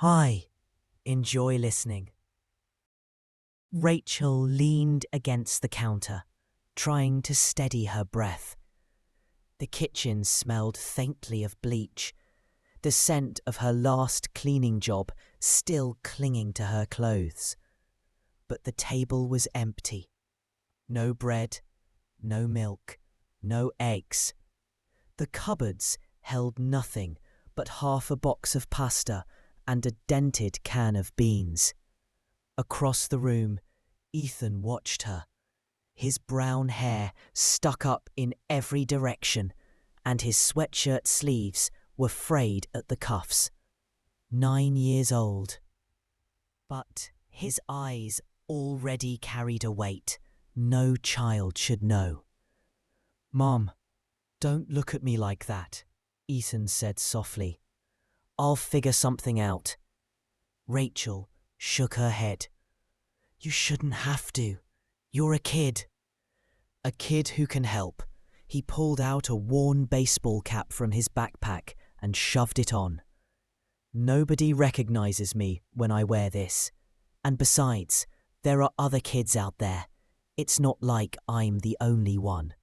Hi, enjoy listening. Rachel leaned against the counter, trying to steady her breath. The kitchen smelled faintly of bleach, the scent of her last cleaning job still clinging to her clothes. But the table was empty. No bread, no milk, no eggs. The cupboards held nothing but half a box of pasta and a dented can of beans. Across the room, Ethan watched her. His brown hair stuck up in every direction, and his sweatshirt sleeves were frayed at the cuffs. 9 years old. But his eyes already carried a weight no child should know. "Mom, don't look at me like that," Ethan said softly. "I'll figure something out." Rachel shook her head. "You shouldn't have to. You're a kid." "A kid who can help." He pulled out a worn baseball cap from his backpack and shoved it on. "Nobody recognizes me when I wear this. And besides, there are other kids out there. It's not like I'm the only one."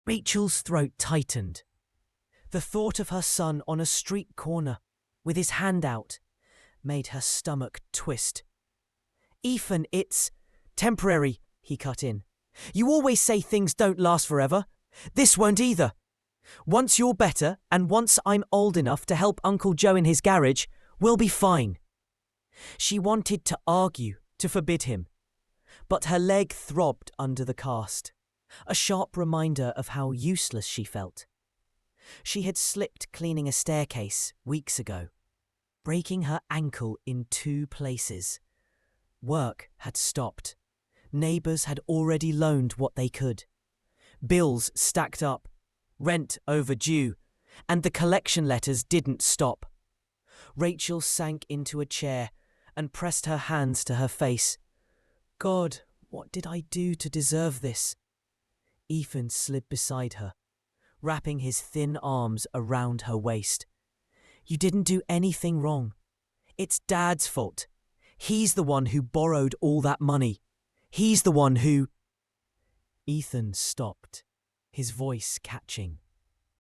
Rachel's throat tightened. The thought of her son on a street corner, with his hand out, made her stomach twist. "Ethan, it's temporary," he cut in. "You always say things don't last forever. This won't either. Once you're better, and once I'm old enough to help Uncle Joe in his garage, we'll be fine." She wanted to argue, to forbid him, but her leg throbbed under the cast, a sharp reminder of how useless she felt. She had slipped cleaning a staircase weeks ago, breaking her ankle in 2 places. Work had stopped. Neighbours had already loaned what they could. Bills stacked up, rent overdue, and the collection letters didn't stop. Rachel sank into a chair and pressed her hands to her face. "God, what did I do to deserve this?" Ethan slid beside her, wrapping his thin arms around her waist. "You didn't do anything wrong. It's Dad's fault. He's the one who borrowed all that money. He's the one who—" Ethan stopped, his voice catching.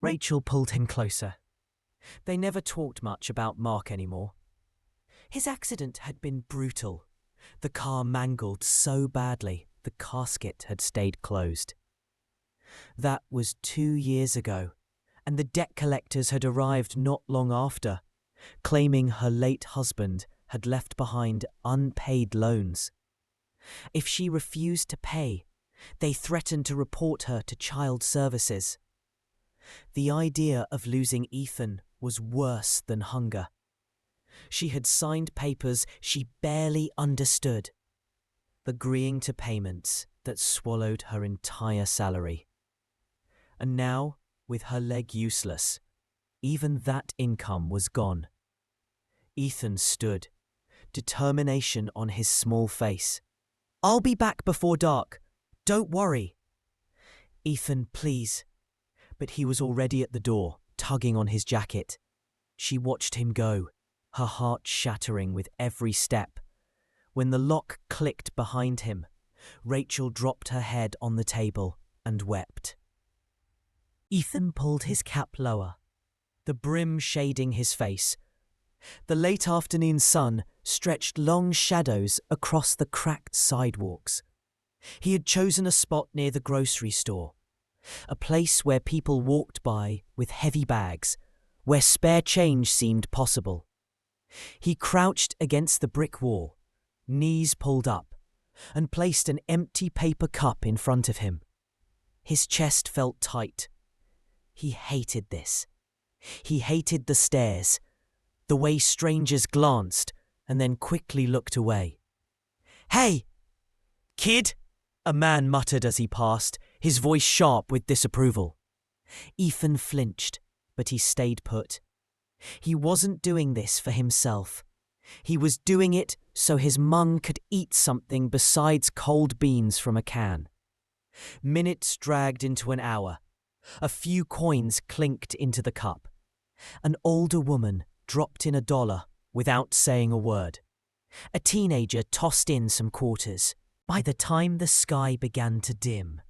Rachel pulled him closer. They never talked much about Mark anymore. His accident had been brutal. The car mangled so badly the casket had stayed closed. That was 2 years ago, and the debt collectors had arrived not long after, claiming her late husband had left behind unpaid loans. If she refused to pay, they threatened to report her to child services. The idea of losing Ethan was worse than hunger. She had signed papers she barely understood, agreeing to payments that swallowed her entire salary. And now, with her leg useless, even that income was gone. Ethan stood, determination on his small face. "I'll be back before dark. Don't worry." "Ethan, please." But he was already at the door, tugging on his jacket. She watched him go, her heart shattering with every step. When the lock clicked behind him, Rachel dropped her head on the table and wept. Ethan pulled his cap lower, the brim shading his face. The late afternoon sun stretched long shadows across the cracked sidewalks. He had chosen a spot near the grocery store, a place where people walked by with heavy bags, where spare change seemed possible. He crouched against the brick wall, knees pulled up, and placed an empty paper cup in front of him. His chest felt tight. He hated this. He hated the stares, the way strangers glanced and then quickly looked away. "Hey, kid!" a man muttered as he passed, his voice sharp with disapproval. Ethan flinched, but he stayed put. He wasn't doing this for himself. He was doing it so his mum could eat something besides cold beans from a can. Minutes dragged into an hour. A few coins clinked into the cup. An older woman dropped in $1 without saying a word. A teenager tossed in some quarters. By the time the sky began to dim,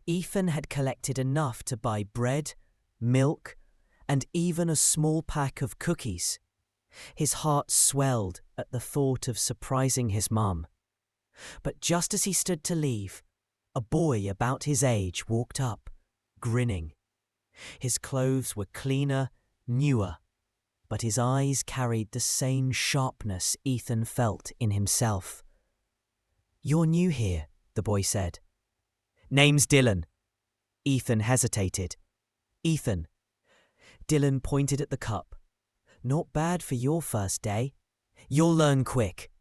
Ethan had collected enough to buy bread, milk, and even a small pack of cookies. His heart swelled at the thought of surprising his mum. But just as he stood to leave, a boy about his age walked up, grinning. His clothes were cleaner, newer, but his eyes carried the same sharpness Ethan felt in himself. "You're new here," the boy said. "Name's Dylan." Ethan hesitated. "Ethan." Dylan pointed at the cup. "Not bad for your first day. You'll learn quick.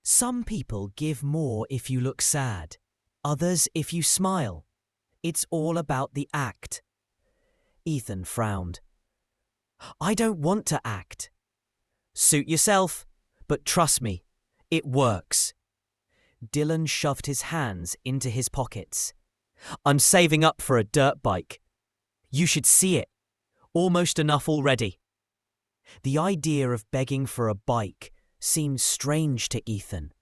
Some people give more if you look sad, others if you smile. It's all about the act." Ethan frowned. "I don't want to act." "Suit yourself, but trust me, it works." Dylan shoved his hands into his pockets. "I'm saving up for a dirt bike. You should see it. Almost enough already." The idea of begging for a bike seemed strange to Ethan.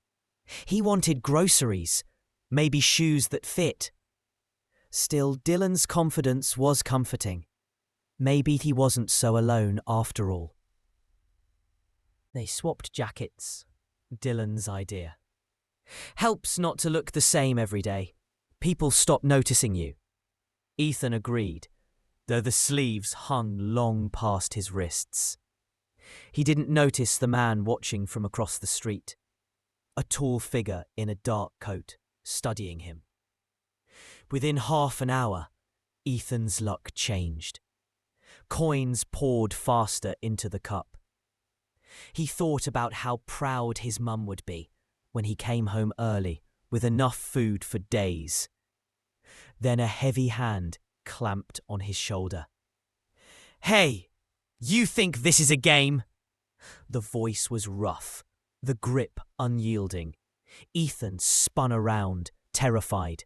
He wanted groceries, maybe shoes that fit. Still, Dylan's confidence was comforting. Maybe he wasn't so alone after all. They swapped jackets. Dylan's idea. "Helps not to look the same every day. People stop noticing you." Ethan agreed, though the sleeves hung long past his wrists. He didn't notice the man watching from across the street, a tall figure in a dark coat, studying him. Within half an hour, Ethan's luck changed. Coins poured faster into the cup. He thought about how proud his mum would be when he came home early with enough food for days. Then a heavy hand clamped on his shoulder. "Hey, you think this is a game?" The voice was rough, the grip unyielding. Ethan spun around, terrified.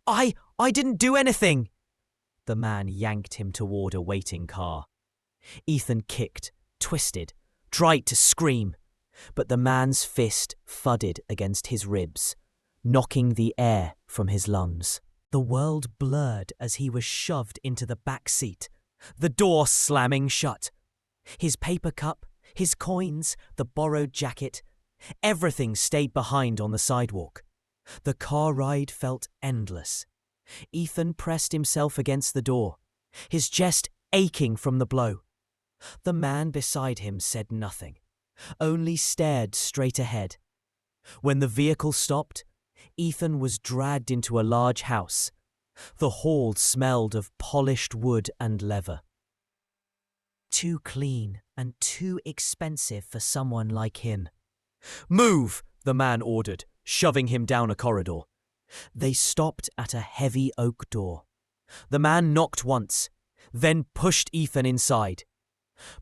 I didn't do anything." The man yanked him toward a waiting car. Ethan kicked, twisted, tried to scream, but the man's fist thudded against his ribs, knocking the air from his lungs. The world blurred as he was shoved into the back seat, the door slamming shut. His paper cup, his coins, the borrowed jacket, everything stayed behind on the sidewalk. The car ride felt endless. Ethan pressed himself against the door, his chest aching from the blow. The man beside him said nothing, only stared straight ahead. When the vehicle stopped, Ethan was dragged into a large house. The hall smelled of polished wood and leather. Too clean and too expensive for someone like him. "Move!" the man ordered, shoving him down a corridor. They stopped at a heavy oak door. The man knocked once, then pushed Ethan inside.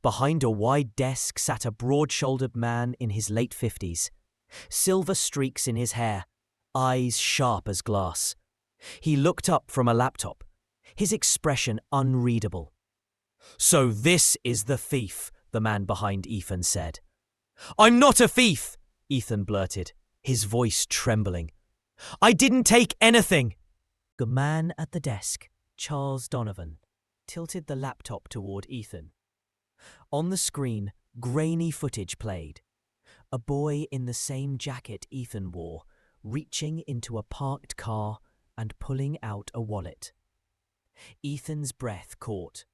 Behind a wide desk sat a broad-shouldered man in his late 50s, silver streaks in his hair, eyes sharp as glass. He looked up from a laptop, his expression unreadable. "So this is the thief," the man behind Ethan said. "I'm not a thief," Ethan blurted, his voice trembling. "I didn't take anything." The man at the desk, Charles Donovan, tilted the laptop toward Ethan. On the screen, grainy footage played. A boy in the same jacket Ethan wore, reaching into a parked car and pulling out a wallet. Ethan's breath caught.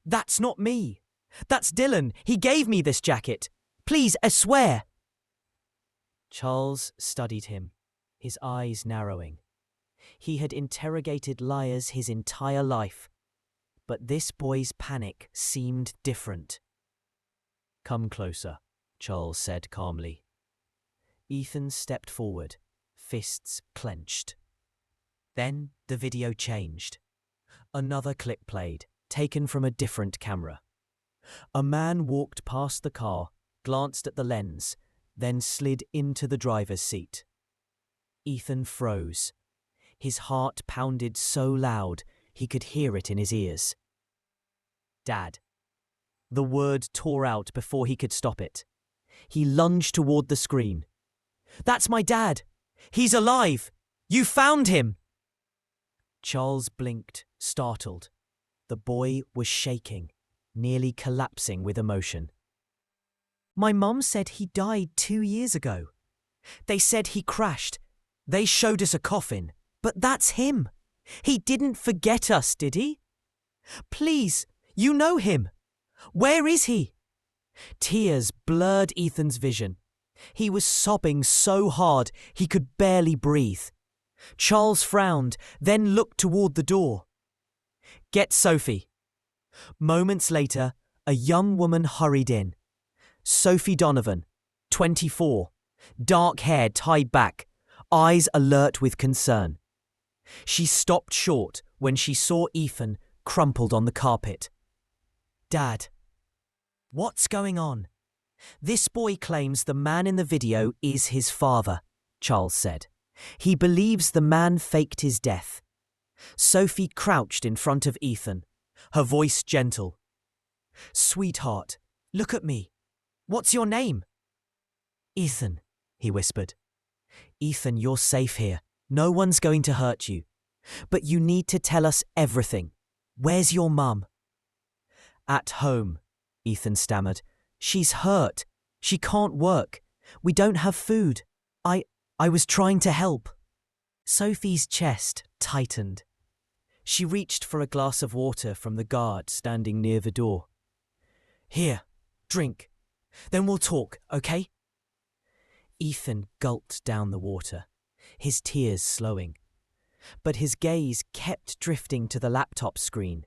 "That's not me. That's Dylan. He gave me this jacket. Please, I swear." Charles studied him, his eyes narrowing. He had interrogated liars his entire life, but this boy's panic seemed different. "Come closer," Charles said calmly. Ethan stepped forward, fists clenched. Then the video changed. Another clip played, taken from a different camera. A man walked past the car, glanced at the lens, then slid into the driver's seat. Ethan froze. His heart pounded so loud he could hear it in his ears. "Dad." The word tore out before he could stop it. He lunged toward the screen. "That's my dad! He's alive! You found him!" Charles blinked, startled. The boy was shaking, nearly collapsing with emotion. "My mum said he died 2 years ago. They said he crashed. They showed us a coffin. But that's him. He didn't forget us, did he? Please, you know him. Where is he?" Tears blurred Ethan's vision. He was sobbing so hard he could barely breathe. Charles frowned, then looked toward the door. "Get Sophie." Moments later, a young woman hurried in. Sophie Donovan, 24, dark hair tied back, eyes alert with concern. She stopped short when she saw Ethan crumpled on the carpet. "Dad, what's going on?" "This boy claims the man in the video is his father," Charles said. "He believes the man faked his death." Sophie crouched in front of Ethan, her voice gentle. "Sweetheart, look at me. What's your name?" "Ethan," he whispered. "Ethan, you're safe here. No one's going to hurt you. But you need to tell us everything. Where's your mum?" "At home," Ethan stammered. "She's hurt. She can't work. We don't have food. I was trying to help." Sophie's chest tightened. She reached for a glass of water from the guard standing near the door. "Here, drink. Then we'll talk, okay?" Ethan gulped down the water, his tears slowing. But his gaze kept drifting to the laptop screen,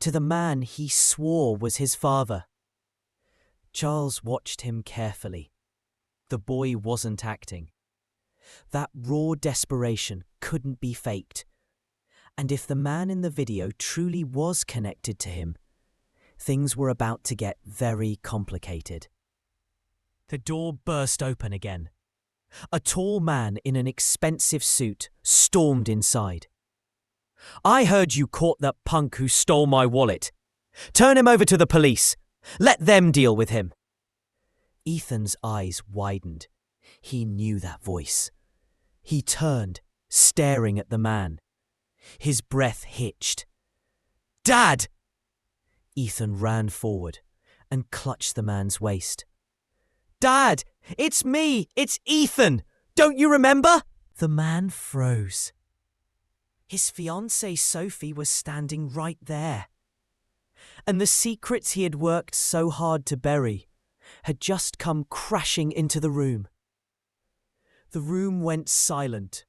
to the man he swore was his father. Charles watched him carefully. The boy wasn't acting. That raw desperation couldn't be faked. And if the man in the video truly was connected to him, things were about to get very complicated. The door burst open again. A tall man in an expensive suit stormed inside. "I heard you caught that punk who stole my wallet. Turn him over to the police. Let them deal with him." Ethan's eyes widened. He knew that voice. He turned, staring at the man. His breath hitched. "Dad!" Ethan ran forward and clutched the man's waist. "Dad! It's me! It's Ethan! Don't you remember?" The man froze. His fiancée Sophie was standing right there. And the secrets he had worked so hard to bury had just come crashing into the room. The room went silent.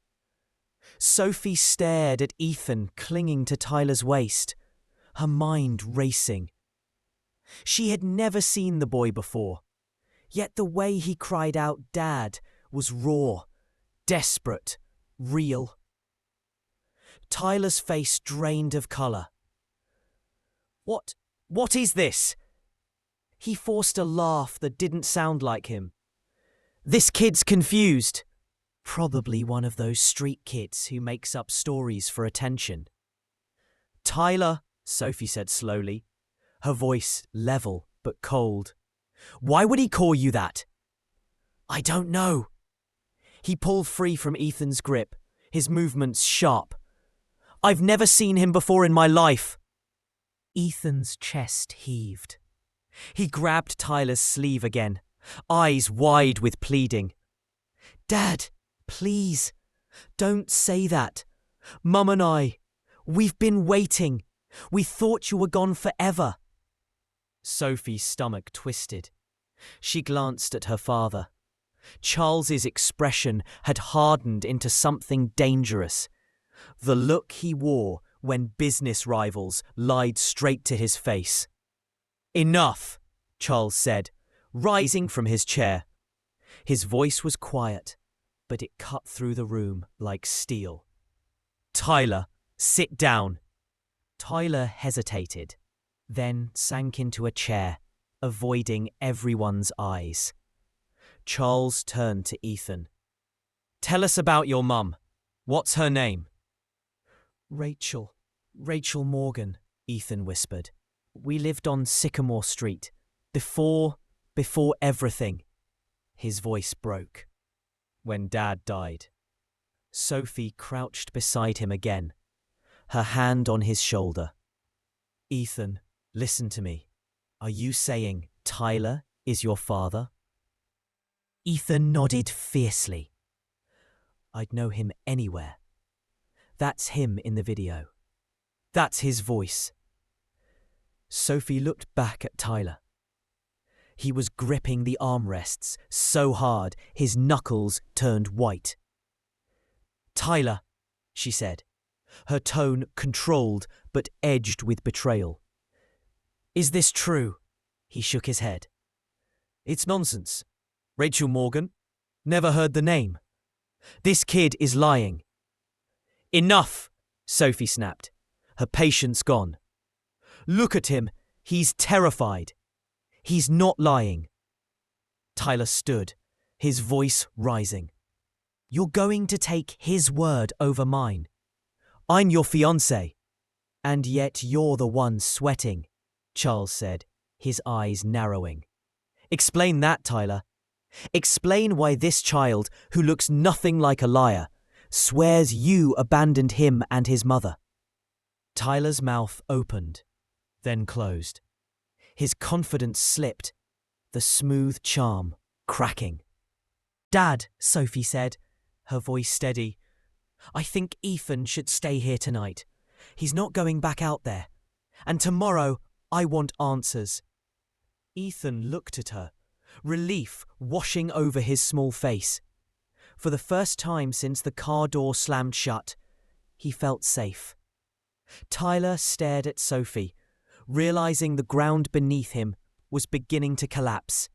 Sophie stared at Ethan clinging to Tyler's waist, her mind racing. She had never seen the boy before, yet the way he cried out "Dad" was raw, desperate, real. Tyler's face drained of colour. What is this?" He forced a laugh that didn't sound like him. "This kid's confused. Probably one of those street kids who makes up stories for attention." "Tyler," Sophie said slowly, her voice level but cold. "Why would he call you that?" "I don't know." He pulled free from Ethan's grip, his movements sharp. "I've never seen him before in my life." Ethan's chest heaved. He grabbed Tyler's sleeve again, eyes wide with pleading. "Dad, please, don't say that. Mum and we've been waiting. We thought you were gone forever." Sophie's stomach twisted. She glanced at her father. Charles's expression had hardened into something dangerous. The look he wore when business rivals lied straight to his face. "Enough," Charles said, rising from his chair. His voice was quiet, but it cut through the room like steel. "Tyler, sit down." Tyler hesitated, then sank into a chair, avoiding everyone's eyes. Charles turned to Ethan. "Tell us about your mum. What's her name?" Rachel Morgan," Ethan whispered. "We lived on Sycamore Street. Before everything." His voice broke. When Dad died. Sophie crouched beside him again, her hand on his shoulder. Ethan, listen to me. Are you saying Tyler is your father? Ethan nodded fiercely. I'd know him anywhere. That's him in the video. That's his voice. Sophie looked back at Tyler. He was gripping the armrests so hard his knuckles turned white. Tyler, she said, her tone controlled but edged with betrayal. Is this true? He shook his head. It's nonsense. Rachel Morgan? Never heard the name. This kid is lying. Enough, Sophie snapped, her patience gone. Look at him. He's terrified. He's not lying. Tyler stood, his voice rising. You're going to take his word over mine. I'm your fiancé. And yet you're the one sweating, Charles said, his eyes narrowing. Explain that, Tyler. Explain why this child, who looks nothing like a liar, swears you abandoned him and his mother. Tyler's mouth opened, then closed. His confidence slipped, the smooth charm cracking. Dad, Sophie said, her voice steady, I think Ethan should stay here tonight. He's not going back out there. And tomorrow, I want answers. Ethan looked at her, relief washing over his small face. For the first time since the car door slammed shut, he felt safe. Tyler stared at Sophie, realizing the ground beneath him was beginning to collapse.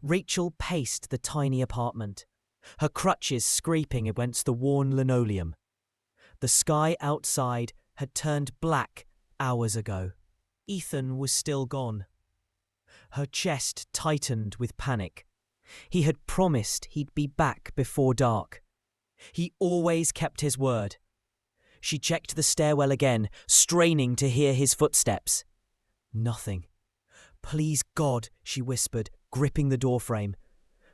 Rachel paced the tiny apartment, her crutches scraping against the worn linoleum. The sky outside had turned black hours ago. Ethan was still gone. Her chest tightened with panic. He had promised he'd be back before dark. He always kept his word. She checked the stairwell again, straining to hear his footsteps. Nothing. Please God, she whispered, gripping the doorframe.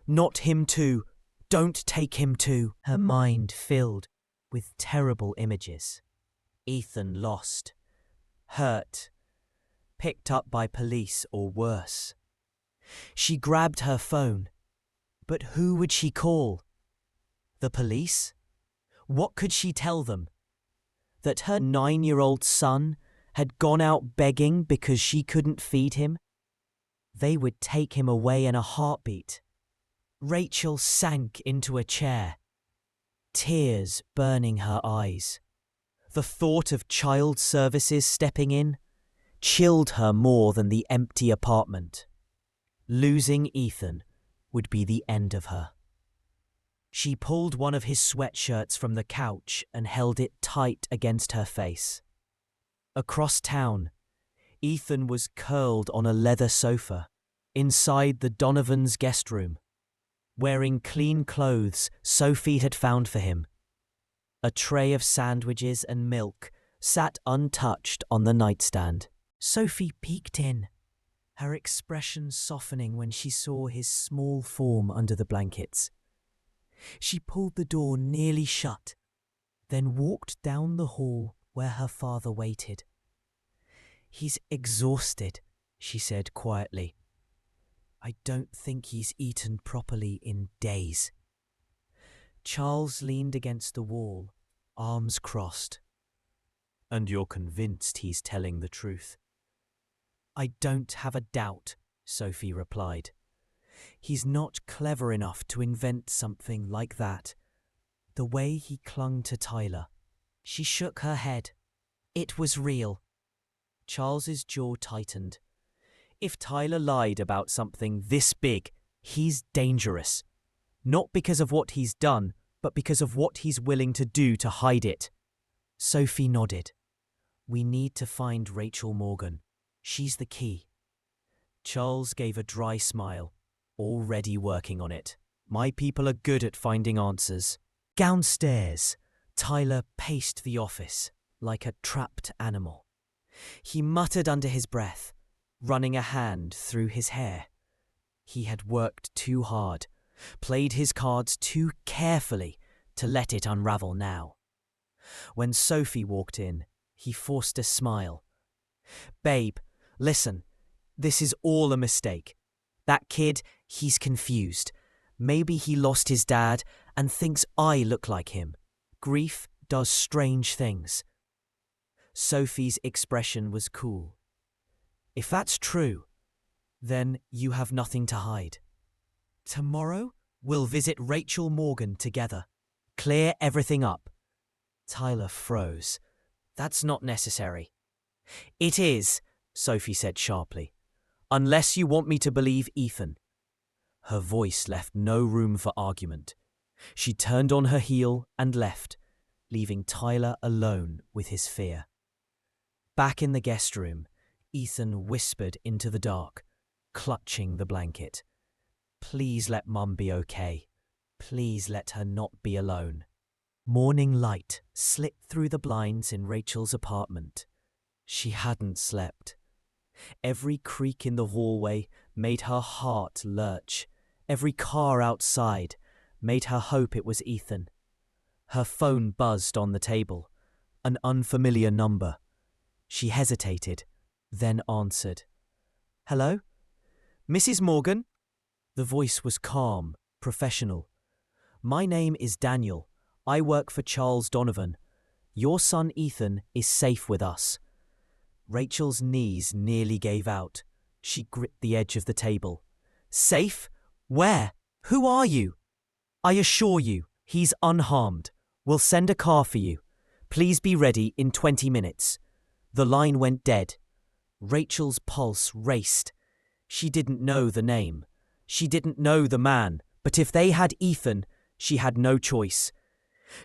Not him too. Don't take him too. Her mind filled with terrible images. Ethan lost. Hurt. Picked up by police or worse. She grabbed her phone. But who would she call? The police? What could she tell them? That her 9-year-old son had gone out begging because she couldn't feed him? They would take him away in a heartbeat. Rachel sank into a chair, tears burning her eyes. The thought of child services stepping in chilled her more than the empty apartment. Losing Ethan would be the end of her. She pulled one of his sweatshirts from the couch and held it tight against her face. Across town, Ethan was curled on a leather sofa inside the Donovans' guest room, wearing clean clothes Sophie had found for him. A tray of sandwiches and milk sat untouched on the nightstand. Sophie peeked in, her expression softening when she saw his small form under the blankets. She pulled the door nearly shut, then walked down the hall where her father waited. He's exhausted, she said quietly. I don't think he's eaten properly in days. Charles leaned against the wall, arms crossed. And you're convinced he's telling the truth? I don't have a doubt, Sophie replied. He's not clever enough to invent something like that. The way he clung to Tyler. She shook her head. It was real. Charles's jaw tightened. If Tyler lied about something this big, he's dangerous. Not because of what he's done, but because of what he's willing to do to hide it. Sophie nodded. We need to find Rachel Morgan. She's the key. Charles gave a dry smile. Already working on it. My people are good at finding answers. Downstairs, Tyler paced the office like a trapped animal. He muttered under his breath, running a hand through his hair. He had worked too hard, played his cards too carefully to let it unravel now. When Sophie walked in, he forced a smile. "Babe, listen, this is all a mistake. That kid, he's confused. Maybe he lost his dad and thinks I look like him. Grief does strange things." Sophie's expression was cool. "If that's true, then you have nothing to hide. Tomorrow, we'll visit Rachel Morgan together. Clear everything up." Tyler froze. "That's not necessary." "It is," Sophie said sharply. "Unless you want me to believe Ethan." Her voice left no room for argument. She turned on her heel and left, leaving Tyler alone with his fear. Back in the guest room, Ethan whispered into the dark, clutching the blanket. "Please let Mum be okay. Please let her not be alone." Morning light slipped through the blinds in Rachel's apartment. She hadn't slept. Every creak in the hallway made her heart lurch. Every car outside made her hope it was Ethan. Her phone buzzed on the table, an unfamiliar number. She hesitated, then answered. "Hello? Mrs. Morgan?" The voice was calm, professional. "My name is Daniel. I work for Charles Donovan. Your son Ethan is safe with us." Rachel's knees nearly gave out. She gripped the edge of the table. "Safe? Where? Who are you?" "I assure you, he's unharmed. We'll send a car for you. Please be ready in 20 minutes. The line went dead. Rachel's pulse raced. She didn't know the name. She didn't know the man. But if they had Ethan, she had no choice.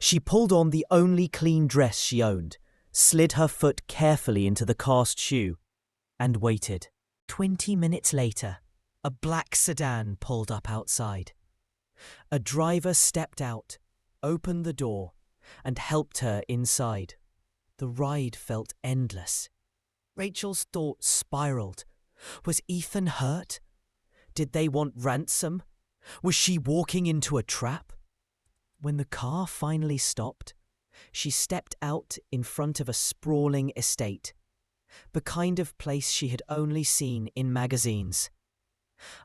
She pulled on the only clean dress she owned, slid her foot carefully into the cast shoe, and waited. 20 minutes later, a black sedan pulled up outside. A driver stepped out, opened the door, and helped her inside. The ride felt endless. Rachel's thoughts spiraled. Was Ethan hurt? Did they want ransom? Was she walking into a trap? When the car finally stopped, she stepped out in front of a sprawling estate, the kind of place she had only seen in magazines.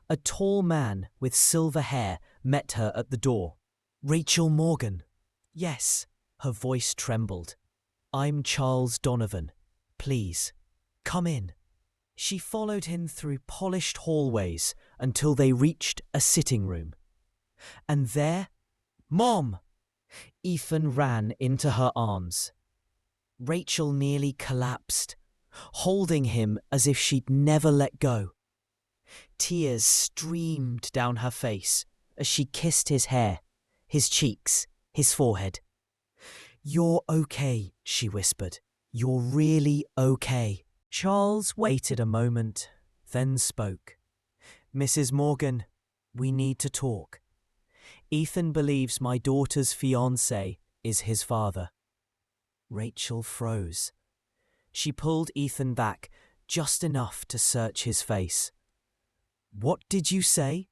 A tall man with silver hair met her at the door. "Rachel Morgan." "Yes." Her voice trembled. "I'm Charles Donovan. Please, come in." She followed him through polished hallways until they reached a sitting room. And there, "Mom!" Ethan ran into her arms. Rachel nearly collapsed, holding him as if she'd never let go. Tears streamed down her face as she kissed his hair, his cheeks, his forehead. "You're okay," she whispered. "You're really okay." Charles waited a moment, then spoke. "Mrs. Morgan, we need to talk. Ethan believes my daughter's fiancé is his father." Rachel froze. She pulled Ethan back just enough to search his face. "What did you say?"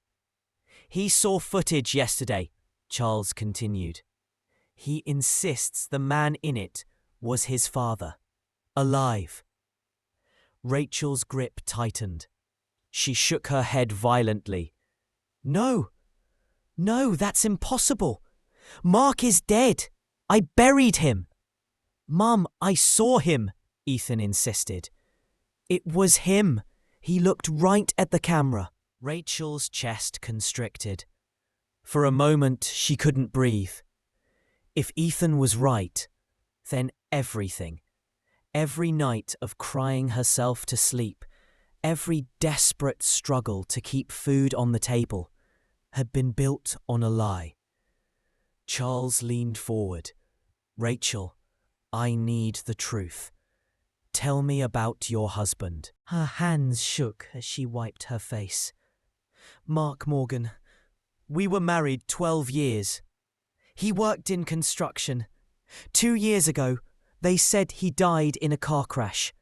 "He saw footage yesterday," Charles continued. "He insists the man in it was his father, alive." Rachel's grip tightened. She shook her head violently. No, that's impossible. Mark is dead. I buried him." "Mum, I saw him," Ethan insisted. "It was him. He looked right at the camera." Rachel's chest constricted. For a moment, she couldn't breathe. If Ethan was right, then everything, every night of crying herself to sleep, every desperate struggle to keep food on the table, had been built on a lie. Charles leaned forward. "Rachel, I need the truth. Tell me about your husband." Her hands shook as she wiped her face. "Mark Morgan. We were married 12 years. He worked in construction. 2 years ago, they said he died in a car crash.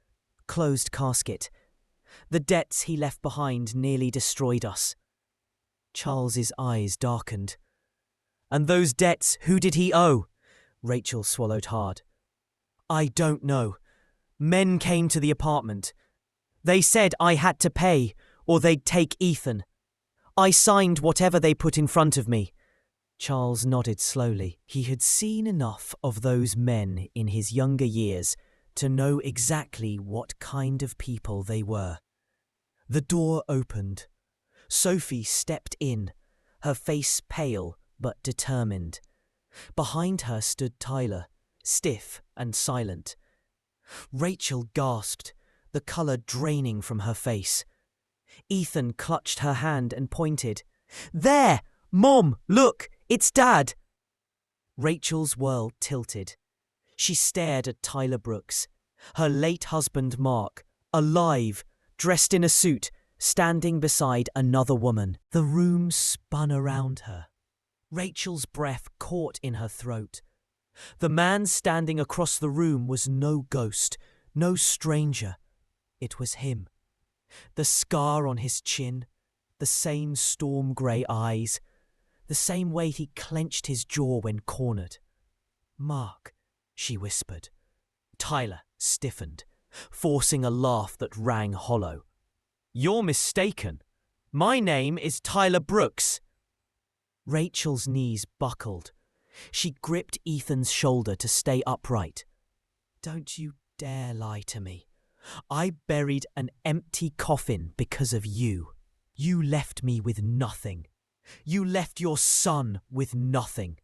Closed casket. The debts he left behind nearly destroyed us. Charles's eyes darkened. And those debts, who did he owe? Rachel swallowed hard. I don't know. Men came to the apartment. They said I had to pay, or they'd take Ethan. I signed whatever they put in front of me. Charles nodded slowly. He had seen enough of those men in his younger years to know exactly what kind of people they were. The door opened. Sophie stepped in, her face pale but determined. Behind her stood Tyler, stiff and silent. Rachel gasped, the colour draining from her face. Ethan clutched her hand and pointed. There! Mom, look! It's Dad! Rachel's world tilted. She stared at Tyler Brooks, her late husband Mark, alive, dressed in a suit, standing beside another woman. The room spun around her. Rachel's breath caught in her throat. The man standing across the room was no ghost, no stranger. It was him. The scar on his chin, the same storm-grey eyes, the same way he clenched his jaw when cornered. Mark, she whispered. Tyler stiffened, forcing a laugh that rang hollow. You're mistaken. My name is Tyler Brooks. Rachel's knees buckled. She gripped Ethan's shoulder to stay upright. Don't you dare lie to me. I buried an empty coffin because of you. You left me with nothing. You left your son with nothing.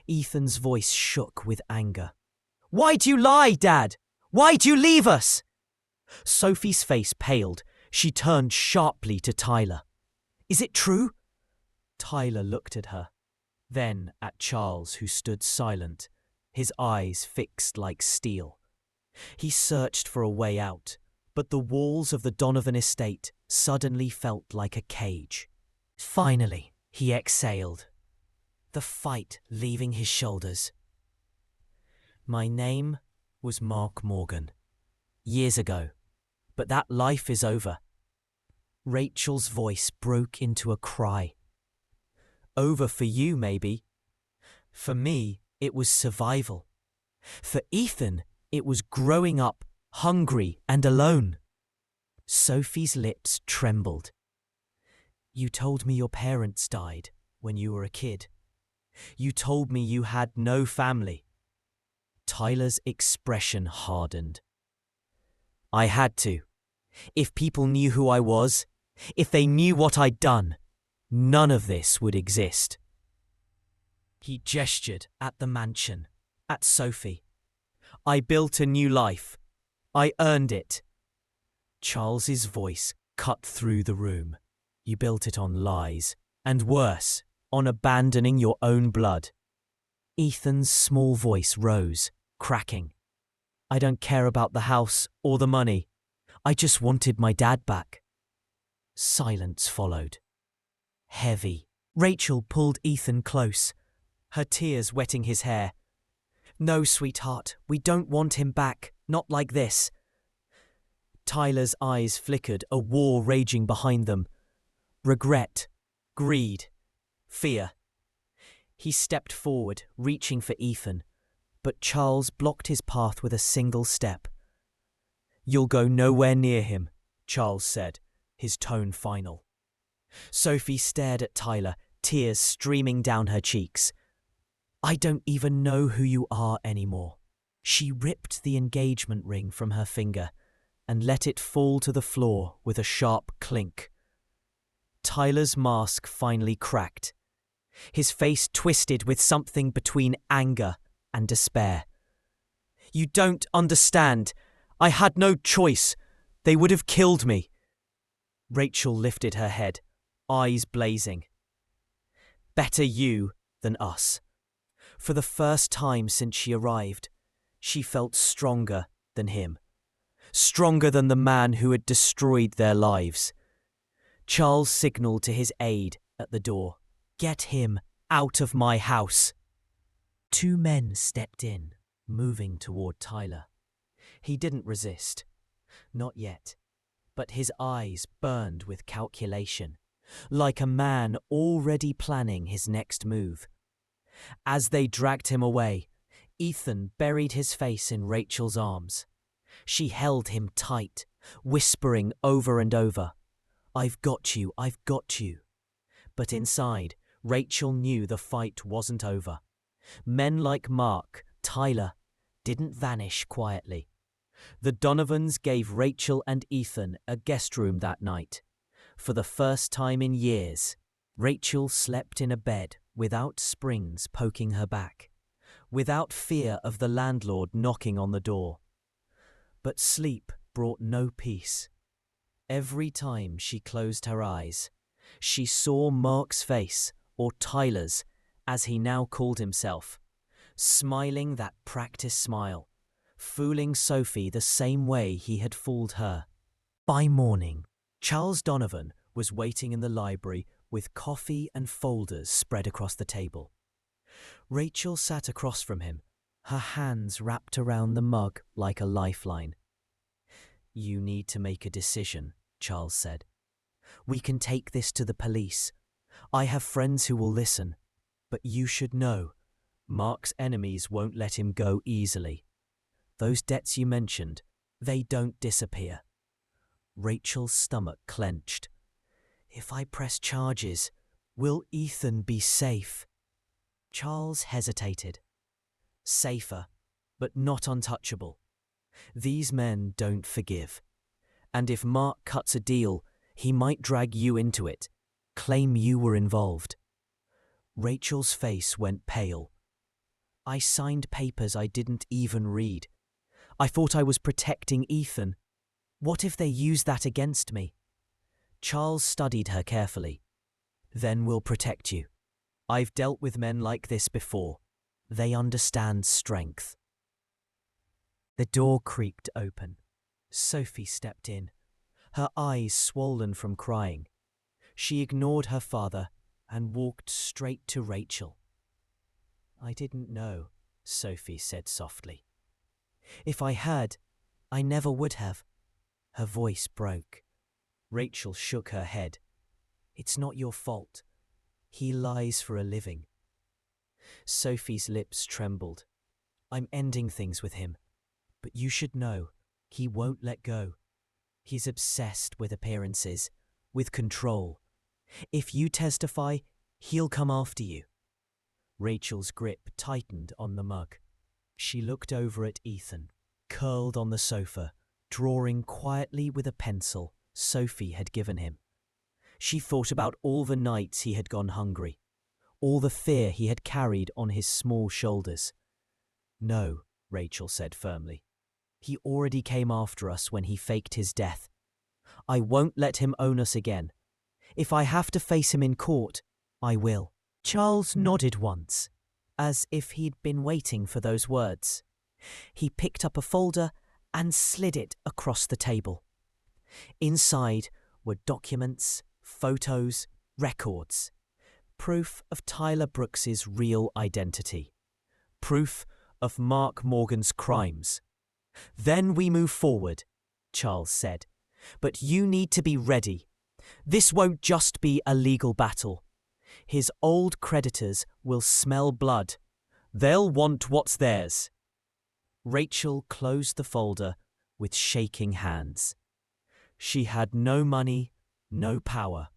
Ethan's voice shook with anger. Why'd you lie, Dad? Why'd you leave us? Sophie's face paled. She turned sharply to Tyler. Is it true? Tyler looked at her, then at Charles, who stood silent, his eyes fixed like steel. He searched for a way out, but the walls of the Donovan estate suddenly felt like a cage. Finally, he exhaled, the fight leaving his shoulders. My name was Mark Morgan. Years ago. But that life is over. Rachel's voice broke into a cry. Over for you, maybe. For me, it was survival. For Ethan, it was growing up, hungry and alone. Sophie's lips trembled. You told me your parents died when you were a kid. You told me you had no family. Tyler's expression hardened. I had to. If people knew who I was, if they knew what I'd done, none of this would exist. He gestured at the mansion, at Sophie. I built a new life. I earned it. Charles's voice cut through the room. You built it on lies, and worse, on abandoning your own blood. Ethan's small voice rose, cracking. I don't care about the house or the money. I just wanted my dad back. Silence followed. Heavy. Rachel pulled Ethan close, her tears wetting his hair. No, sweetheart, we don't want him back, not like this. Tyler's eyes flickered, a war raging behind them. Regret, greed, fear. He stepped forward, reaching for Ethan, but Charles blocked his path with a single step. You'll go nowhere near him, Charles said, his tone final. Sophie stared at Tyler, tears streaming down her cheeks. I don't even know who you are anymore. She ripped the engagement ring from her finger and let it fall to the floor with a sharp clink. Tyler's mask finally cracked. His face twisted with something between anger and despair. You don't understand. I had no choice. They would have killed me. Rachel lifted her head, eyes blazing. Better you than us. For the first time since she arrived, she felt stronger than him. Stronger than the man who had destroyed their lives. Charles signalled to his aide at the door. Get him out of my house. Two men stepped in, moving toward Tyler. He didn't resist. Not yet. But his eyes burned with calculation. like a man already planning his next move. As they dragged him away, Ethan buried his face in Rachel's arms. She held him tight, whispering over and over, "I've got you, I've got you." But inside, Rachel knew the fight wasn't over. Men like Mark, Tyler, didn't vanish quietly. The Donovans gave Rachel and Ethan a guest room that night. For the first time in years, Rachel slept in a bed without springs poking her back, without fear of the landlord knocking on the door. But sleep brought no peace. Every time she closed her eyes, she saw Mark's face, or Tyler's, as he now called himself, smiling that practice smile, fooling Sophie the same way he had fooled her. By morning, Charles Donovan was waiting in the library with coffee and folders spread across the table. Rachel sat across from him, her hands wrapped around the mug like a lifeline. "You need to make a decision," Charles said. "We can take this to the police. I have friends who will listen. But you should know, Mark's enemies won't let him go easily. Those debts you mentioned, they don't disappear." Rachel's stomach clenched. "If I press charges, will Ethan be safe?" Charles hesitated. "Safer, but not untouchable. These men don't forgive. And if Mark cuts a deal, he might drag you into it, claim you were involved." Rachel's face went pale. "I signed papers I didn't even read. I thought I was protecting Ethan. What if they use that against me?" Charles studied her carefully. "Then we'll protect you. I've dealt with men like this before. They understand strength." The door creaked open. Sophie stepped in, her eyes swollen from crying. She ignored her father and walked straight to Rachel. "I didn't know," Sophie said softly. "If I had, I never would have." Her voice broke. Rachel shook her head. "It's not your fault. He lies for a living." Sophie's lips trembled. "I'm ending things with him. But you should know, he won't let go. He's obsessed with appearances, with control. If you testify, he'll come after you." Rachel's grip tightened on the mug. She looked over at Ethan, curled on the sofa, drawing quietly with a pencil Sophie had given him. She thought about all the nights he had gone hungry, all the fear he had carried on his small shoulders. "No," Rachel said firmly. "He already came after us when he faked his death. I won't let him own us again. If I have to face him in court, I will." Charles nodded once, as if he'd been waiting for those words. He picked up a folder and slid it across the table. Inside were documents, photos, records. Proof of Tyler Brooks's real identity. Proof of Mark Morgan's crimes. "Then we move forward," Charles said. "But you need to be ready. This won't just be a legal battle. His old creditors will smell blood. They'll want what's theirs." Rachel closed the folder with shaking hands. She had no money, no power,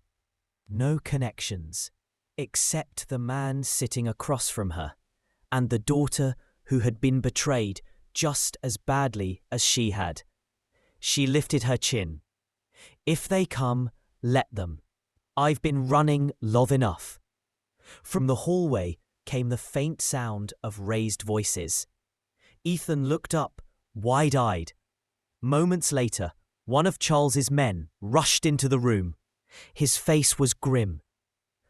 no connections, except the man sitting across from her, and the daughter who had been betrayed just as badly as she had. She lifted her chin. "If they come, let them. I've been running long enough." From the hallway came the faint sound of raised voices. Ethan looked up, wide-eyed. Moments later, one of Charles's men rushed into the room. His face was grim.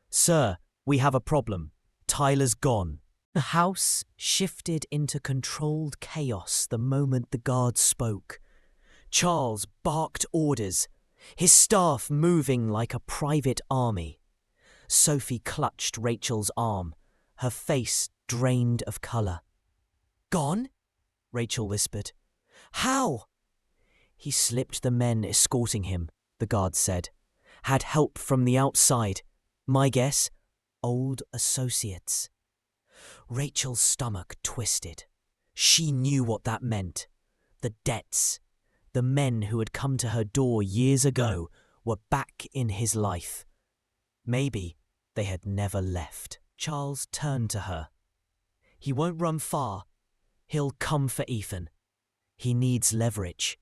"Sir, we have a problem. Tyler's gone." The house shifted into controlled chaos the moment the guards spoke. Charles barked orders, his staff moving like a private army. Sophie clutched Rachel's arm, her face drained of colour. "Gone?" Rachel whispered. "How?" "He slipped the men escorting him," the guard said. had help from the outside. My guess, old associates. Rachel's stomach twisted. She knew what that meant. The debts. The men who had come to her door years ago were back in his life. Maybe they had never left. Charles turned to her. He won't run far. He'll come for Ethan. He needs leverage.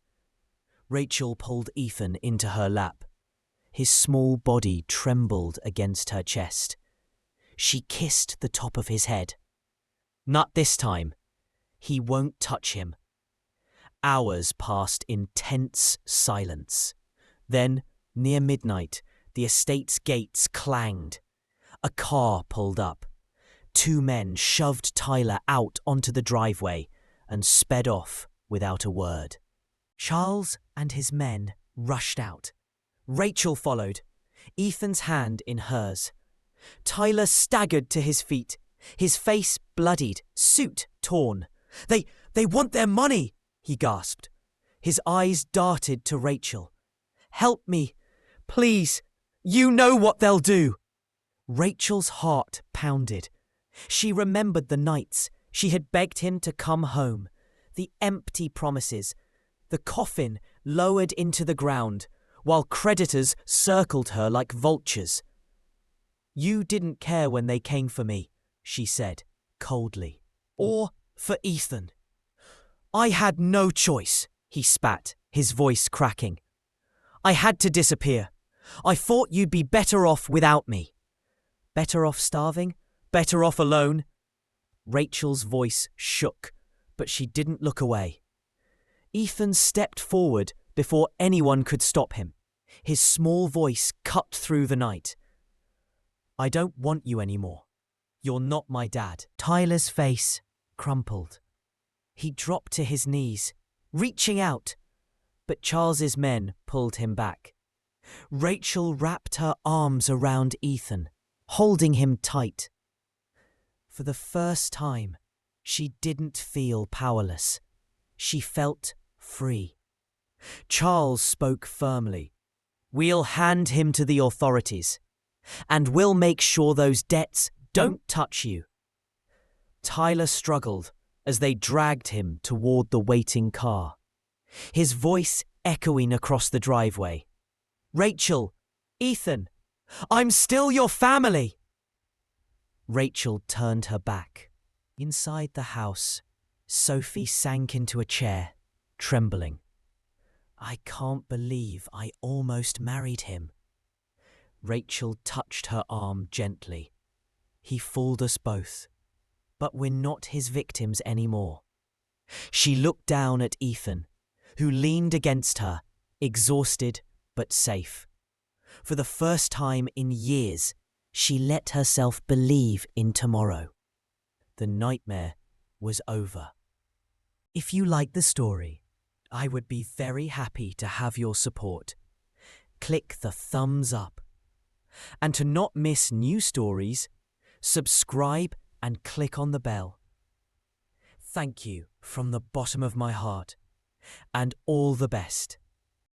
Rachel pulled Ethan into her lap. His small body trembled against her chest. She kissed the top of his head. Not this time. He won't touch him. Hours passed in tense silence. Then, near midnight, the estate's gates clanged. A car pulled up. 2 men shoved Tyler out onto the driveway and sped off without a word. Charles and his men rushed out. Rachel followed, Ethan's hand in hers. Tyler staggered to his feet, his face bloodied, suit torn. They want their money, he gasped. His eyes darted to Rachel. Help me, please. You know what they'll do. Rachel's heart pounded. She remembered the nights she had begged him to come home, the empty promises, the coffin lowered into the ground, while creditors circled her like vultures. You didn't care when they came for me, she said, coldly. Or for Ethan. I had no choice, he spat, his voice cracking. I had to disappear. I thought you'd be better off without me. Better off starving? Better off alone? Rachel's voice shook, but she didn't look away. Ethan stepped forward before anyone could stop him. His small voice cut through the night. I don't want you anymore. You're not my dad. Tyler's face crumpled. He dropped to his knees, reaching out, but Charles's men pulled him back. Rachel wrapped her arms around Ethan, holding him tight. For the first time, she didn't feel powerless. She felt free. Charles spoke firmly. We'll hand him to the authorities, and we'll make sure those debts don't touch you. Tyler struggled as they dragged him toward the waiting car, his voice echoing across the driveway. Rachel, Ethan, I'm still your family. Rachel turned her back. Inside the house, Sophie sank into a chair, trembling. I can't believe I almost married him. Rachel touched her arm gently. He fooled us both, but we're not his victims anymore. She looked down at Ethan, who leaned against her, exhausted but safe. For the first time in years, she let herself believe in tomorrow. The nightmare was over. If you like the story, I would be very happy to have your support. Click the thumbs up. And to not miss new stories, subscribe and click on the bell. Thank you from the bottom of my heart, and all the best.